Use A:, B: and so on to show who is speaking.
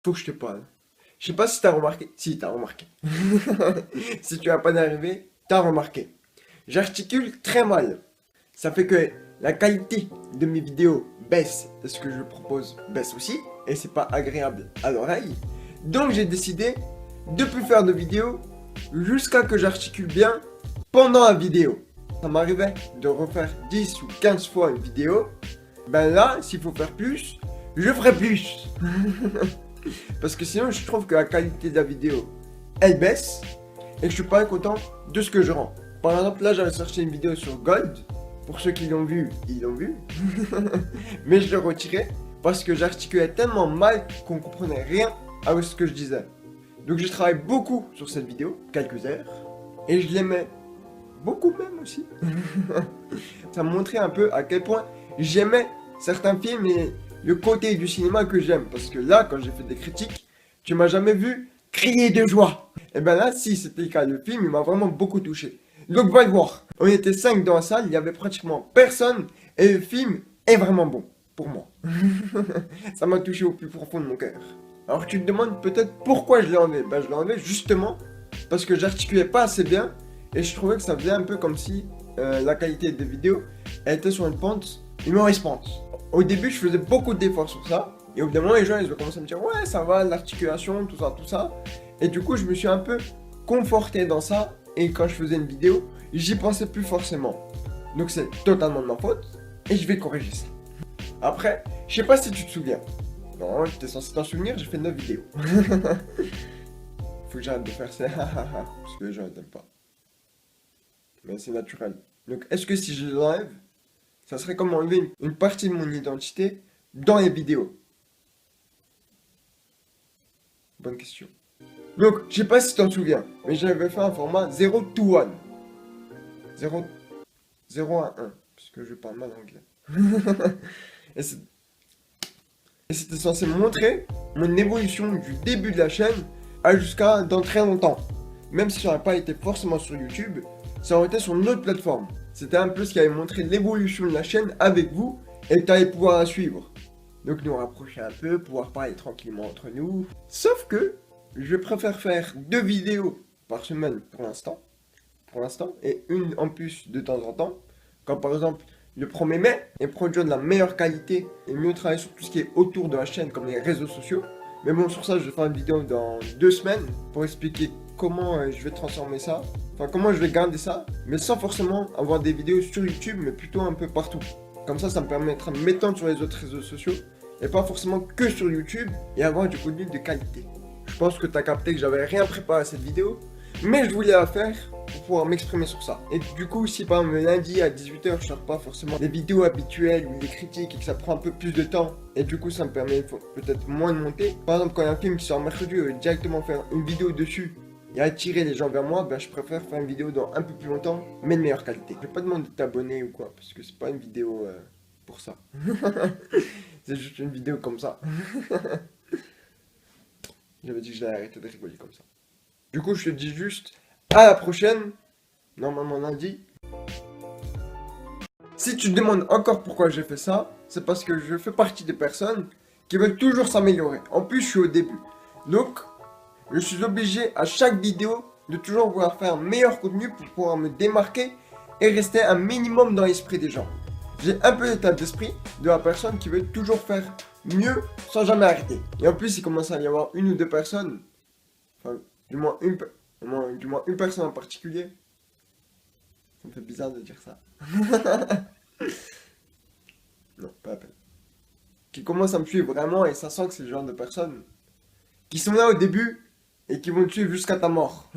A: faut que je te parle. Je sais pas si t'as remarqué. Si, t'as remarqué. Si tu as pas d'arrivée, t'as remarqué. J'articule très mal. Ça fait que la qualité de mes vidéos baisse et ce que je propose baisse aussi. Et c'est pas agréable à l'oreille. Donc j'ai décidé de plus faire de vidéos jusqu'à que j'articule bien pendant la vidéo. Ça m'arrivait de refaire 10 ou 15 fois une vidéo. Ben là, s'il faut faire plus, je ferai plus. Parce que sinon, je trouve que la qualité de la vidéo, elle baisse. Et que je suis pas content de ce que je rends. Par exemple, là, j'avais sorti une vidéo sur Gold. Pour ceux qui l'ont vu, ils l'ont vu. Mais je l'ai retiré parce que j'articulais tellement mal qu'on comprenait rien à ce que je disais. Donc j'ai travaillé beaucoup sur cette vidéo, quelques heures. Et je l'aimais beaucoup même aussi. Ça me montrait un peu à quel point j'aimais certains films et le côté du cinéma que j'aime. Parce que là, quand j'ai fait des critiques, tu m'as jamais vu crier de joie. Et ben là, si c'était le cas, le film, il m'a vraiment beaucoup touché. Donc va le voir. On était 5 dans la salle, il y avait pratiquement personne. Et le film est vraiment bon, pour moi. Ça m'a touché au plus profond de mon cœur. Alors tu te demandes peut-être pourquoi je l'ai enlevé. Ben je l'ai enlevé justement parce que j'articulais pas assez bien. Et je trouvais que ça faisait un peu comme si la qualité des vidéos elle était sur une pente, une mauvaise pente. Au début, je faisais beaucoup d'efforts sur ça. Et au bout d'un moment, les gens ils ont commencé à me dire ouais, ça va, l'articulation, tout ça, tout ça. Et du coup, je me suis un peu conforté dans ça. Et quand je faisais une vidéo, j'y pensais plus forcément. Donc c'est totalement de ma faute. Et je vais corriger ça. Après, je sais pas si tu te souviens. Non, j'étais censé t'en souvenir, j'ai fait 9 vidéos. Faut que j'arrête de faire ça. Parce que les gens n'aiment pas. Mais c'est naturel. Donc, est-ce que si je l'enlève, ça serait comme enlever une partie de mon identité dans les vidéos? Bonne question. Donc, je sais pas si tu t'en souviens, mais j'avais fait un format 0 to 1. 0, 0 à 1, puisque je parle mal anglais. Et c'était censé montrer mon évolution du début de la chaîne à jusqu'à dans très longtemps. Même si ça n'aurait pas été forcément sur YouTube, ça aurait été sur une autre plateforme. C'était un peu ce qui avait montré l'évolution de la chaîne avec vous et tu allais pouvoir la suivre. Donc nous rapprocher un peu, pouvoir parler tranquillement entre nous. Sauf que je préfère faire 2 vidéos par semaine pour l'instant. Et une en plus de temps en temps. Comme par exemple le 1er mai, et produire de la meilleure qualité et mieux travailler sur tout ce qui est autour de la chaîne comme les réseaux sociaux. Mais bon, sur ça, je vais faire une vidéo dans 2 semaines pour expliquer comment je vais transformer ça. Enfin, comment je vais garder ça, mais sans forcément avoir des vidéos sur YouTube, mais plutôt un peu partout. Comme ça me permettra de m'étendre sur les autres réseaux sociaux et pas forcément que sur YouTube et avoir du contenu de qualité. Je pense que tu as capté que j'avais rien préparé à cette vidéo, mais je voulais la faire pour pouvoir m'exprimer sur ça. Et du coup, si par exemple le lundi à 18 h je sors pas forcément des vidéos habituelles ou des critiques et que ça prend un peu plus de temps, et du coup ça me permet peut-être moins de monter. Par exemple, quand il y a un film qui sort mercredi, je vais directement faire une vidéo dessus et attirer les gens vers moi, ben, je préfère faire une vidéo dans un peu plus longtemps, mais de meilleure qualité. Je vais pas demander de t'abonner ou quoi, parce que c'est pas une vidéo pour ça. C'est juste une vidéo comme ça. J'avais dit que j'allais arrêter de rigoler comme ça. Du coup, je te dis juste à la prochaine, normalement lundi. Si tu te demandes encore pourquoi j'ai fait ça, c'est parce que je fais partie des personnes qui veulent toujours s'améliorer. En plus, je suis au début. Donc, je suis obligé à chaque vidéo de toujours vouloir faire un meilleur contenu pour pouvoir me démarquer et rester un minimum dans l'esprit des gens. J'ai un peu l'état d'esprit de la personne qui veut toujours faire mieux sans jamais arrêter. Et en plus, il commence à y avoir une ou deux personnes, enfin, du moins une personne en particulier. Ça me fait bizarre de dire ça. Non, pas la peine. Qui commence à me suivre vraiment et ça sent que c'est le genre de personnes qui sont là au début et qui vont te suivre jusqu'à ta mort.